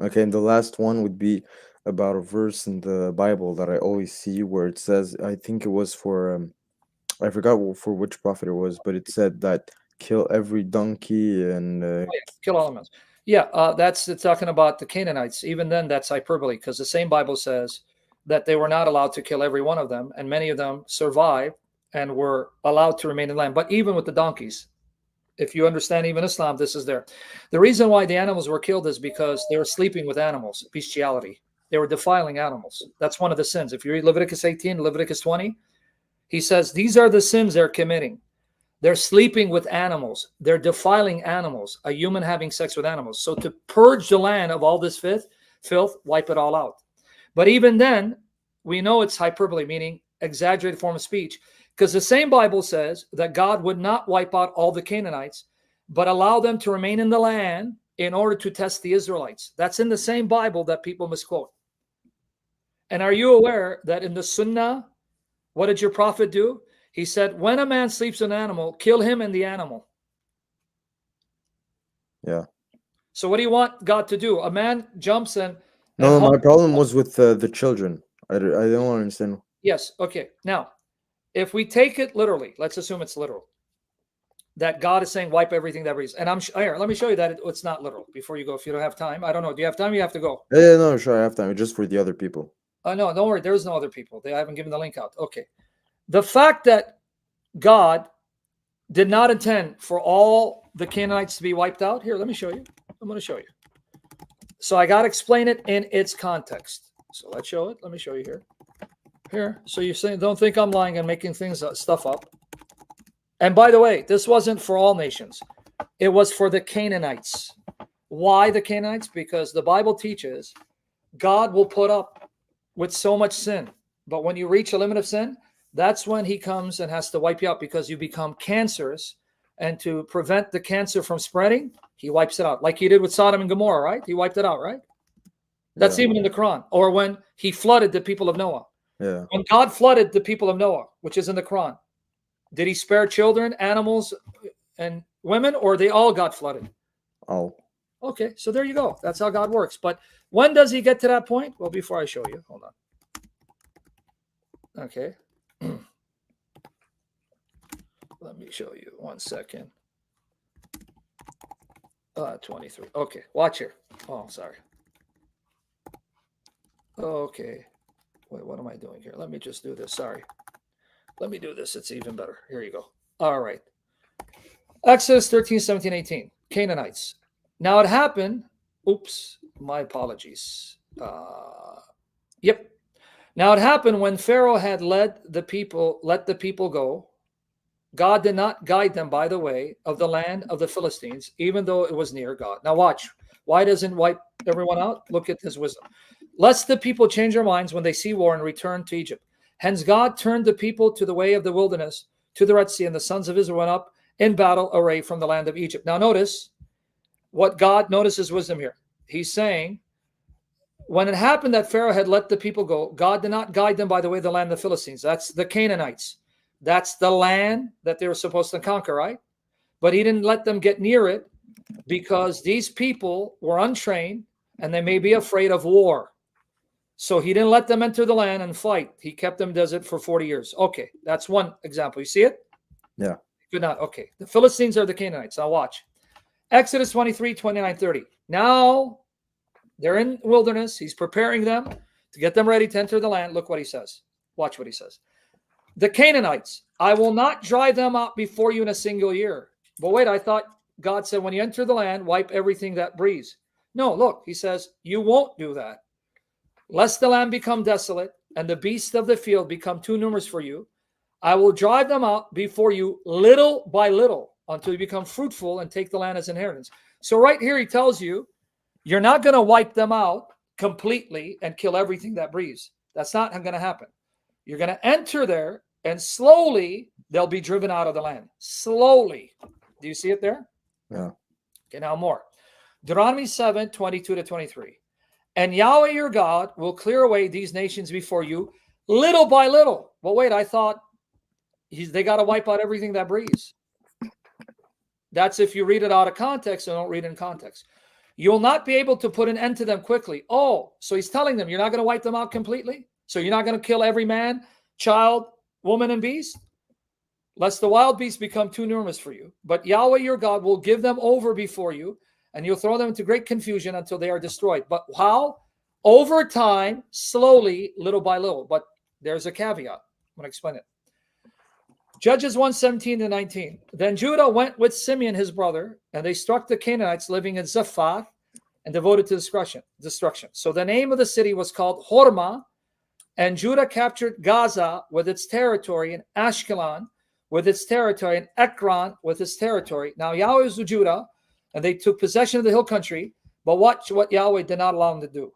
Okay, and the last one would be about a verse in the Bible that I always see where it says, I think it was for I forgot for which prophet it was, but it said that kill every donkey and Oh, yeah, kill all animals. Yeah, that's it's talking about the Canaanites. Even then, that's hyperbole because the same Bible says that they were not allowed to kill every one of them, and many of them survived and were allowed to remain in the land. But even with the donkeys, if you understand even Islam, this is there. The reason why the animals were killed is because they were sleeping with animals, bestiality. They were defiling animals. That's one of the sins. If you read Leviticus 18, Leviticus 20, he says these are the sins they're committing. They're sleeping with animals. They're defiling animals, a human having sex with animals. So to purge the land of all this filth, wipe it all out. But even then, we know it's hyperbole, meaning exaggerated form of speech, because the same Bible says that God would not wipe out all the Canaanites, but allow them to remain in the land in order to test the Israelites. That's in the same Bible that people misquote. And are you aware that in the Sunnah, what did your prophet do? He said, when a man sleeps with an animal, kill him and the animal. yeah. So what do you want God to do? A man jumps and No, my humps. problem was with the children. I don't understand. Yes, okay. Now, if we take it literally, let's assume it's literal, that God is saying wipe everything that breathes. And here, let me show you that it's not literal before you go. If you don't have time, I don't know. Do you have time? You have to go. Yeah, yeah, no, sure, I have time. Just for the other people. No, don't worry. There's no other people. I haven't given the link out. Okay. The fact that God did not intend for all the Canaanites to be wiped out. Here, let me show you. I'm going to show you. So I got to explain it in its context. So let's show it. Let me show you here. Here. So you're saying, don't think I'm lying and making things stuff up. And by the way, this wasn't for all nations. It was for the Canaanites. Why the Canaanites? Because the Bible teaches God will put up with so much sin. But when you reach a limit of sin, that's when he comes and has to wipe you out because you become cancerous. And to prevent the cancer from spreading, he wipes it out. Like he did with Sodom and Gomorrah, right? He wiped it out, right? That's Yeah, even in the Quran. Or when he flooded the people of Noah. yeah. When God flooded the people of Noah, which is in the Quran, did he spare children, animals, and women, or they all got flooded? Oh, Okay, so there you go. That's how God works. But when does he get to that point? Well, before I show you, hold on. Okay. Let me show you 1 second. 23. Okay, watch here. Oh, sorry. Okay. Wait, what am I doing here? Let me just do this. Sorry. Let me do this. It's even better. Here you go. All right. Exodus 13, 17, 18. Canaanites. Now it happened. Oops. My apologies. Yep. Now it happened when Pharaoh had let the people go. God did not guide them by the way of the land of the Philistines, even though it was near God. Now watch. Why doesn't wipe everyone out? Look at his wisdom. Lest the people change their minds when they see war and return to Egypt. Hence God turned the people to the way of the wilderness, to the Red Sea, and the sons of Israel went up in battle array from the land of Egypt. Now notice what God notices wisdom here. He's saying, when it happened that Pharaoh had let the people go, God did not guide them by the way of the land of the Philistines. That's the Canaanites. That's the land that they were supposed to conquer, right? But he didn't let them get near it because these people were untrained and they may be afraid of war. So he didn't let them enter the land and fight. He kept them desert for 40 years. Okay, that's one example. You see it? yeah. Good not. Okay. The Philistines are the Canaanites. Now watch. Exodus 23, 29, 30. Now they're in wilderness. He's preparing them to get them ready to enter the land. Look what he says. Watch what he says. The Canaanites, I will not drive them out before you in a single year. But wait, I thought God said when you enter the land, wipe everything that breathes. No, look, he says, you won't do that. Lest the land become desolate and the beasts of the field become too numerous for you, I will drive them out before you little by little until you become fruitful and take the land as inheritance. So right here, he tells you, you're not going to wipe them out completely and kill everything that breathes. That's not going to happen. You're going to enter there and slowly they'll be driven out of the land. Slowly. Do you see it there? Yeah. Okay, now more. Deuteronomy 7, 22 to 23. And Yahweh your God will clear away these nations before you little by little. Well, wait, I thought they got to wipe out everything that breathes. That's if you read it out of context and don't read it in context. You'll not be able to put an end to them quickly. Oh, so he's telling them you're not going to wipe them out completely? So you're not going to kill every man, child, woman, and beast? Lest the wild beasts become too numerous for you. But Yahweh your God will give them over before you, and you'll throw them into great confusion until they are destroyed. But how? Over time, slowly, little by little. But there's a caveat. I'm going to explain it. Judges 1:17-19. Then Judah went with Simeon his brother, and they struck the Canaanites living in Zaphath and devoted to destruction. So the name of the city was called Hormah, and Judah captured Gaza with its territory, and Ashkelon with its territory, and Ekron with its territory. Now Yahweh was with Judah, and they took possession of the hill country, but watch what Yahweh did not allow them to do.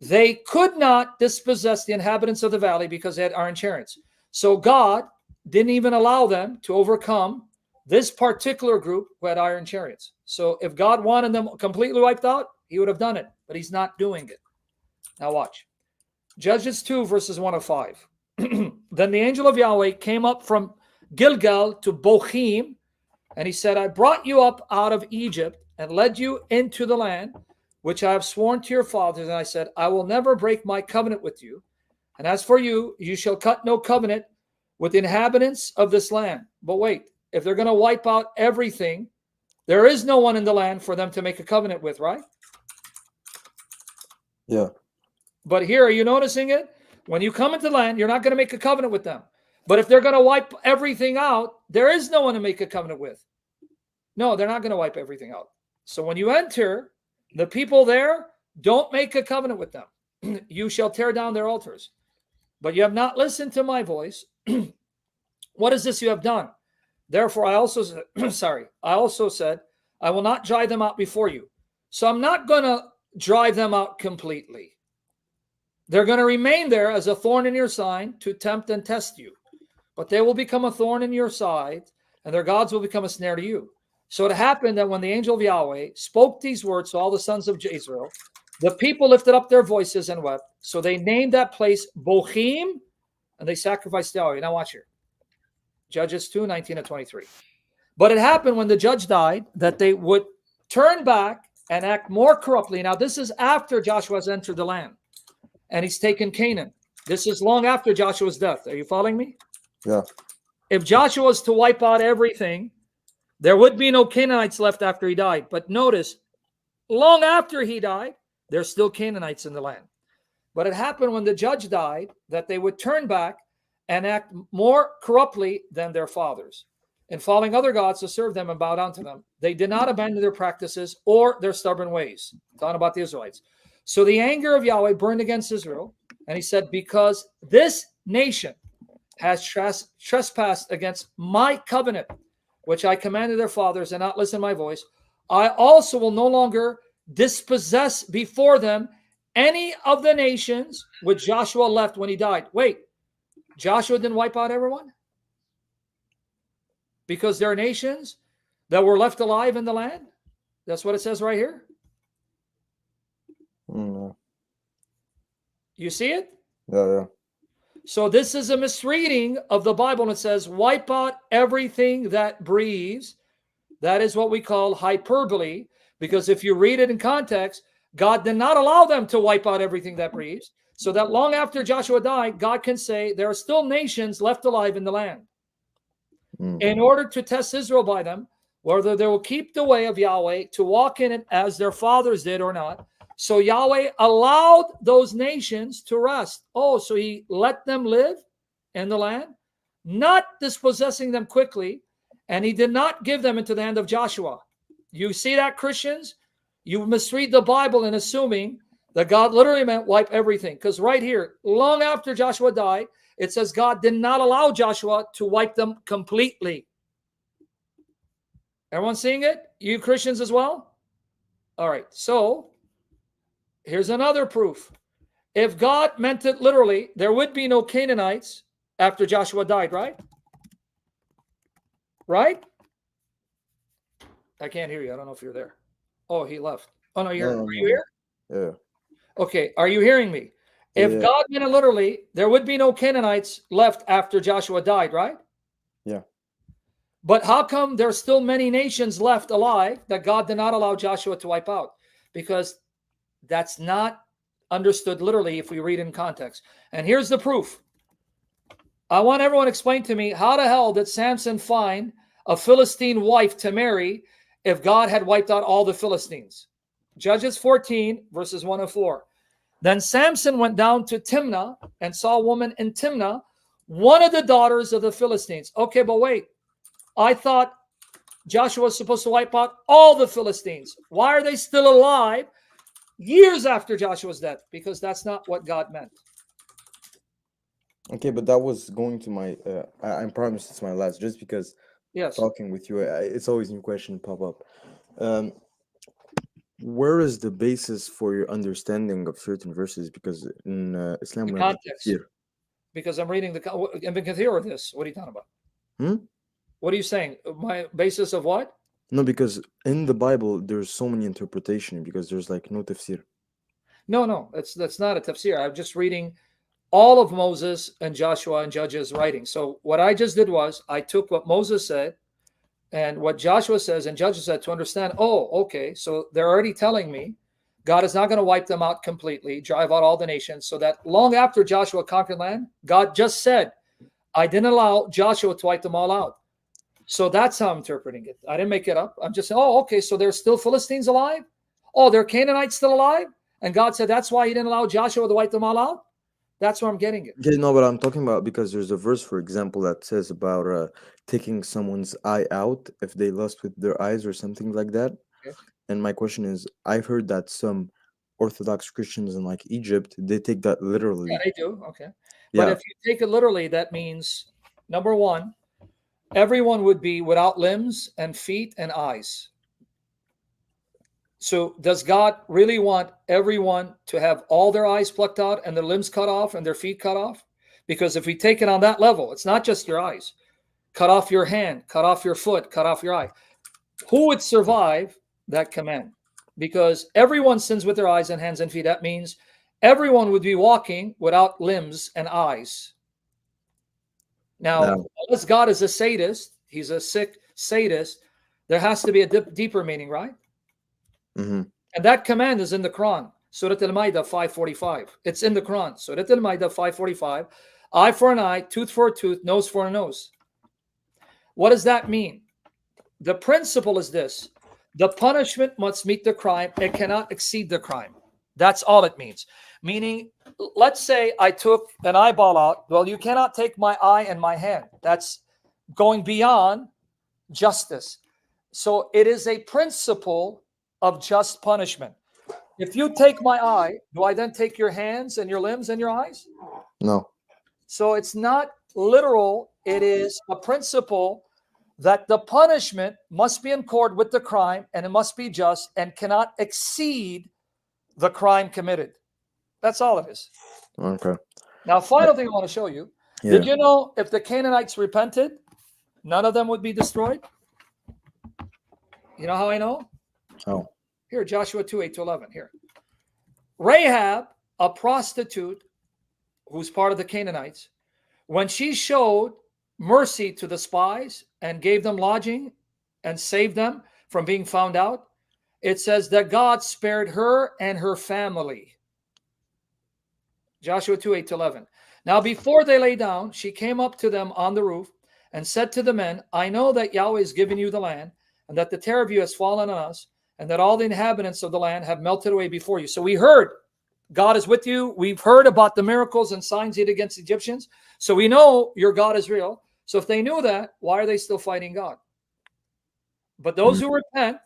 They could not dispossess the inhabitants of the valley because they had iron chariots. So God didn't even allow them to overcome this particular group who had iron chariots. So if God wanted them completely wiped out, he would have done it, but he's not doing it. Now watch. Judges 2, verses 1-5. Then the angel of Yahweh came up from Gilgal to Bochim, and he said, I brought you up out of Egypt and led you into the land, which I have sworn to your fathers. And I said, I will never break my covenant with you. And as for you, you shall cut no covenant with the inhabitants of this land. But wait, if they're going to wipe out everything, there is no one in the land for them to make a covenant with, right? Yeah. But here, are you noticing it? When you come into the land, you're not going to make a covenant with them. But if they're going to wipe everything out, there is no one to make a covenant with. No, they're not going to wipe everything out. So when you enter, the people there, don't make a covenant with them. You shall tear down their altars. But you have not listened to my voice. What is this you have done? Therefore, I also said, I will not drive them out before you. So I'm not going to drive them out completely. They're going to remain there as a thorn in your side to tempt and test you. But they will become a thorn in your side, and their gods will become a snare to you. So it happened that when the angel of Yahweh spoke these words to all the sons of Israel, the people lifted up their voices and wept. So they named that place Bochim, and they sacrificed to Yahweh. Now watch here. Judges 2:19-23. But it happened when the judge died that they would turn back and act more corruptly. Now this is after Joshua has entered the land, and he's taken Canaan. This is long after Joshua's death. Are you following me? Yeah. If Joshua was to wipe out everything, there would be no Canaanites left after he died. But notice, long after he died, there's still Canaanites in the land. But it happened when the judge died that they would turn back and act more corruptly than their fathers, in following other gods to serve them and bow down to them. They did not abandon their practices or their stubborn ways. Talking about the Israelites. So the anger of Yahweh burned against Israel, and he said, because this nation has trespassed against my covenant, which I commanded their fathers, and not listen to my voice, I also will no longer dispossess before them any of the nations which Joshua left when he died. Wait, Joshua didn't wipe out everyone? Because there are nations that were left alive in the land? That's what it says right here. You see it? Yeah. So this is a misreading of the Bible, and it says, wipe out everything that breathes. That is what we call hyperbole, because if you read it in context, God did not allow them to wipe out everything that breathes, so that long after Joshua died, God can say there are still nations left alive in the land. In order to test Israel by them, whether they will keep the way of Yahweh to walk in it as their fathers did or not. So Yahweh allowed those nations to rest. Oh, so he let them live in the land, not dispossessing them quickly, and he did not give them into the hand of Joshua. You see that, Christians? You misread the Bible in assuming that God literally meant wipe everything. Because right here, long after Joshua died, it says God did not allow Joshua to wipe them completely. Everyone seeing it? You Christians as well? All right, so here's another proof. If God meant it literally, there would be no Canaanites after Joshua died, right? Right? I can't hear you. I don't know if you're there. Oh, he left. Oh, no, are you here? Yeah. Okay, are you hearing me? If God meant it literally, there would be no Canaanites left after Joshua died, right? Yeah. But how come there's still many nations left alive that God did not allow Joshua to wipe out? Because that's not understood literally if we read in context. And here's the proof. I want everyone to explain to me, how the hell did Samson find a Philistine wife to marry if God had wiped out all the Philistines? Judges 14, verses 1 and 4. Then Samson went down to Timnah and saw a woman in Timnah, one of the daughters of the Philistines. Okay, but wait. I thought Joshua was supposed to wipe out all the Philistines. Why are they still alive years after Joshua's death? Because that's not what God meant. Okay, but that was going to my. I promise it's my last. Just because Yes. talking with you, it's always new question pop up. Um, where is the basis for your understanding of certain verses? Because in Islam The we have the context. tafsir. Because I'm reading the because here it is. What are you talking about? Hmm? What are you saying? My basis of what? No, because in the Bible there's so many interpretation because there's like no tafsir. No, that's not a tafsir. I'm just reading all of Moses and Joshua and Judges writing. So what I just did was I took what Moses said and what Joshua says and Judges said to understand, oh, okay, so they're already telling me God is not going to wipe them out completely, drive out all the nations, so that long after Joshua conquered land, God just said, I didn't allow Joshua to wipe them all out. So that's how I'm interpreting it. I didn't make it up. I'm just saying, oh, okay, so there's still Philistines alive? Oh, there are Canaanites still alive? And God said that's why he didn't allow Joshua to wipe them all out? That's where I'm getting it. Okay, no, but I'm talking about because there's a verse, for example, that says about taking someone's eye out if they lust with their eyes or something like that. Okay. And my question is, I've heard that some Orthodox Christians in like Egypt, they take that Yeah, literally. they do. Okay. But Yeah, if you take it literally, that means number one, everyone would be without limbs and feet and eyes. So does God really want everyone to have all their eyes plucked out and their limbs cut off and their feet cut off? Because if we take it on that level, it's not just your eyes. Cut off your hand, cut off your foot, cut off your eye. Who would survive that command? Because everyone sins with their eyes and hands and feet. That means everyone would be walking without limbs and eyes. yeah. Now, unless God is a sadist, he's a sick sadist, there has to be a deeper meaning, right? Mm-hmm. And that command is in the Quran, Surah Al-Ma'idah 545. It's in the Quran, Surah Al-Ma'idah 545. Eye for an eye, tooth for a tooth, nose for a nose. What does that mean? The principle is this: the punishment must meet the crime, it cannot exceed the crime. That's all it means. Meaning, let's say I took an eyeball out. Well, you cannot take my eye and my hand. That's going beyond justice. So it is a principle of just punishment. If you take my eye, do I then take your hands and your limbs and your eyes? No. So it's not literal. It is a principle that the punishment must be in accord with the crime and it must be just and cannot exceed the crime committed. That's all it is. Okay. Now, final thing I want to show you. Yeah. Did you know if the Canaanites repented, none of them would be destroyed? You know how I know? Oh. Here, Joshua 2, 8-11. Here. Rahab, a prostitute who's part of the Canaanites, when she showed mercy to the spies and gave them lodging and saved them from being found out, it says that God spared her and her family. Joshua 2, 8-11. Now, before they lay down, she came up to them on the roof and said to the men, I know that Yahweh has given you the land and that the terror of you has fallen on us and that all the inhabitants of the land have melted away before you. So we heard God is with you. We've heard about the miracles and signs he did against the Egyptians. So we know your God is real. So if they knew that, why are they still fighting God? But those who repent,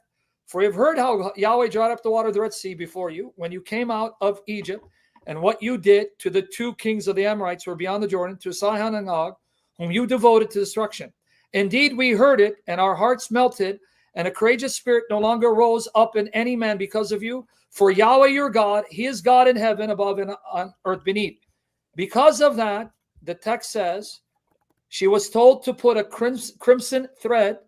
for you've heard how Yahweh dried up the water of the Red Sea before you when you came out of Egypt, and what you did to the two kings of the Amorites who were beyond the Jordan, to Sihon and Og, whom you devoted to destruction. Indeed, we heard it, and our hearts melted, and a courageous spirit no longer rose up in any man because of you. For Yahweh your God, he is God in heaven above and on earth beneath. Because of that, the text says, she was told to put a crimson thread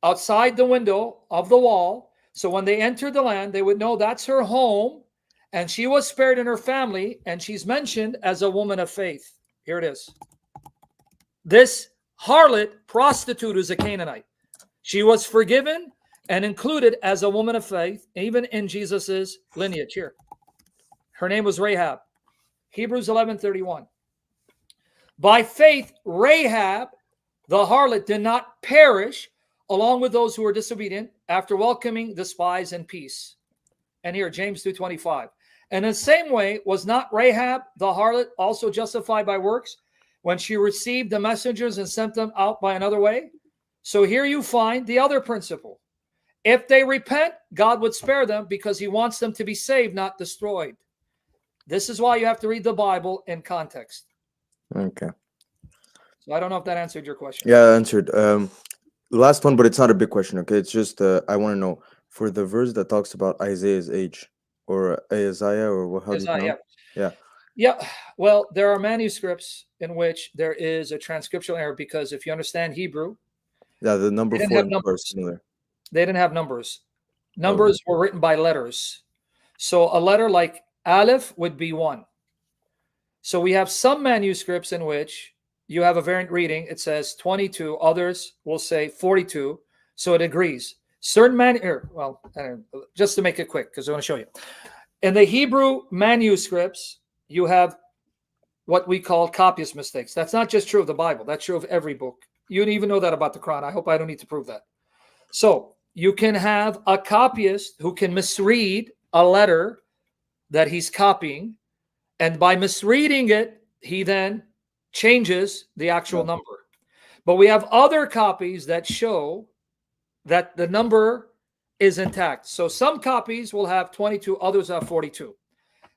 outside the window of the wall, so when they entered the land, they would know that's her home, and she was spared in her family, and she's mentioned as a woman of faith. Here it is. This harlot, prostitute, who's a Canaanite. She was forgiven and included as a woman of faith, even in Jesus's lineage here. Her name was Rahab. Hebrews 11:31. By faith, Rahab, the harlot, did not perish along with those who were disobedient after welcoming the spies in peace. And here, James 2:25. And in the same way, was not Rahab, the harlot, also justified by works when she received the messengers and sent them out by another way? So here you find the other principle. If they repent, God would spare them because he wants them to be saved, not destroyed. This is why you have to read the Bible in context. Okay. So I don't know if that answered your question. Yeah, I answered. Last one, but it's not a big question. Okay, it's just I want to know for the verse that talks about Isaiah's age, or Isaiah, or how do you pronounce? Yeah. Yeah. Well, there are manuscripts in which there is a transcriptional error because if you understand Hebrew, yeah, the number they didn't 4 have and 4 are numbers. similar. They didn't have numbers. Numbers were written by letters. So a letter like Aleph would be 1. So we have some manuscripts in which you have a variant reading. It says 22. Others will say 42. So it agrees. Certain well, just to make it quick, because I want to show you. In the Hebrew manuscripts, you have what we call copyist mistakes. That's not just true of the Bible. That's true of every book. You didn't even know that about the Quran. I hope I don't need to prove that. So you can have a copyist who can misread a letter that he's copying, and by misreading it, he then changes the actual number. But we have other copies that show that the number is intact. So some copies will have 22, others have 42.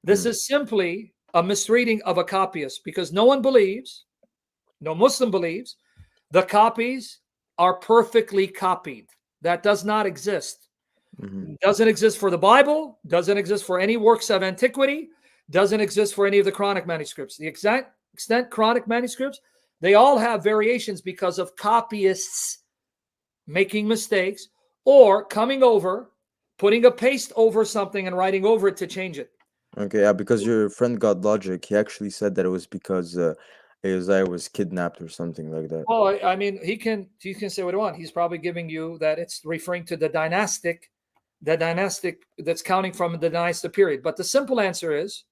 This is simply a misreading of a copyist because no one believes, no Muslim believes, the copies are perfectly copied. That does not exist. Doesn't exist for the Bible, doesn't exist for any works of antiquity, doesn't exist for any of the Quranic manuscripts. The extent Quranic manuscripts, they all have variations because of copyists making mistakes or coming over, putting a paste over something and writing over it to change it. Okay, yeah, because your friend got logic. He actually said that it was because Isaiah was kidnapped or something like that. Well, I mean, he can say what he wants. He's probably giving you that it's referring to the dynastic that's counting from the dynastic period. But the simple answer is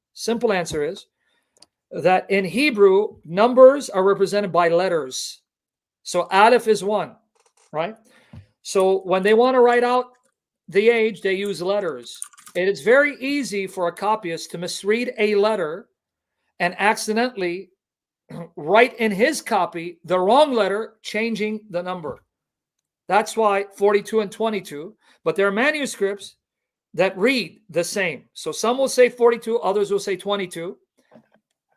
that in Hebrew, numbers are represented by letters. So Aleph is 1, right? So when they want to write out the age, they use letters. And it's very easy for a copyist to misread a letter and accidentally write in his copy the wrong letter, changing the number. That's why 42 and 22. But there are manuscripts that read the same. So some will say 42, others will say 22.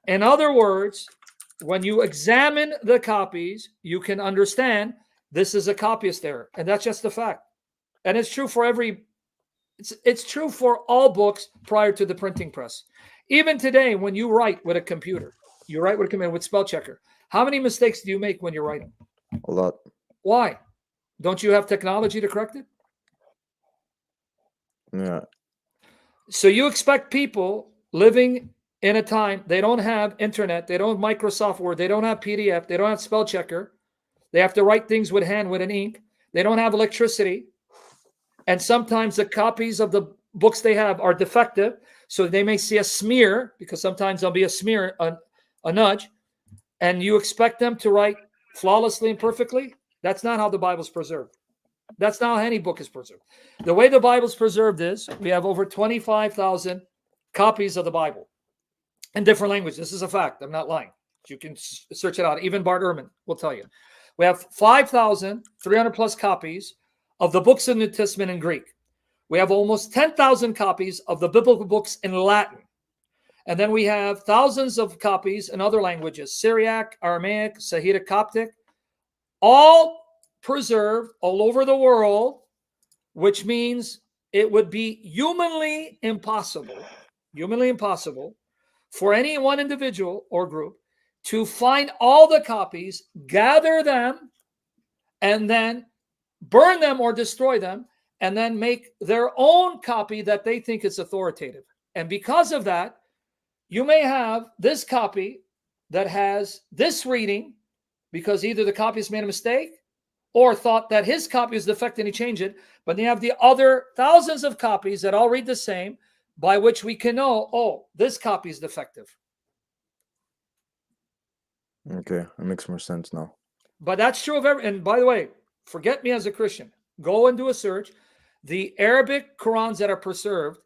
In other words, when you examine the copies, you can understand this is a copyist error. And that's just a fact. And it's true for it's true for all books prior to the printing press. Even today, when you write with a computer, with spell checker, how many mistakes do you make when you're writing? A lot. Why? Don't you have technology to correct it? Yeah. So you expect people living in a time they don't have internet, they don't have Microsoft Word, they don't have PDF, they don't have spell checker. They have to write things with hand with an ink. They don't have electricity. And sometimes the copies of the books they have are defective. So they may see a smear, because sometimes there'll be a smear, a nudge. And you expect them to write flawlessly and perfectly? That's not how the Bible's preserved. That's not how any book is preserved. The way the Bible's preserved is we have over 25,000 copies of the Bible in different languages. This is a fact. I'm not lying. You can search it out. Even Bart Ehrman will tell you. We have 5,300 plus copies of the books in the New Testament in Greek. We have almost 10,000 copies of the biblical books in Latin. And then we have thousands of copies in other languages, Syriac, Aramaic, Sahita Coptic, all preserved all over the world, which means it would be humanly impossible for any one individual or group to find all the copies, gather them, and then burn them or destroy them, and then make their own copy that they think is authoritative. And because of that, you may have this copy that has this reading because either the copyist made a mistake or thought that his copy was defective and he changed it. But then you have the other thousands of copies that all read the same, by which we can know, oh, this copy is defective. Okay, it makes more sense now. But that's true of every. And by the way, forget me as a Christian. Go and do a search. The Arabic Qurans that are preserved,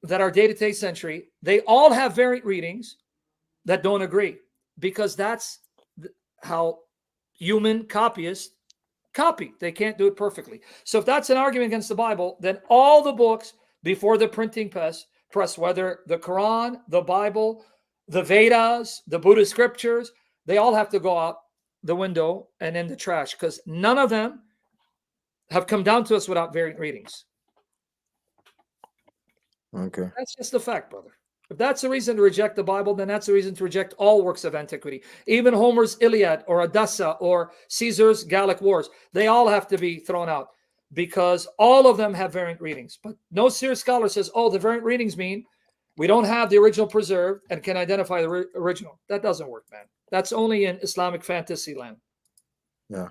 that are dated to 8th century, they all have variant readings that don't agree, because that's how human copyists copy. They can't do it perfectly. So if that's an argument against the Bible, then all the books before the printing press, whether the Quran, the Bible, the Vedas, the Buddhist scriptures, they all have to go out the window and in the trash, because none of them have come down to us without variant readings. Okay. That's just the fact, brother. If that's the reason to reject the Bible, then that's the reason to reject all works of antiquity. Even Homer's Iliad or Odessa or Caesar's Gallic Wars, they all have to be thrown out, because all of them have variant readings. But no serious scholar says, oh, the variant readings mean we don't have the original preserved and can identify the original. That doesn't work, man. That's only in Islamic fantasy land. Yeah.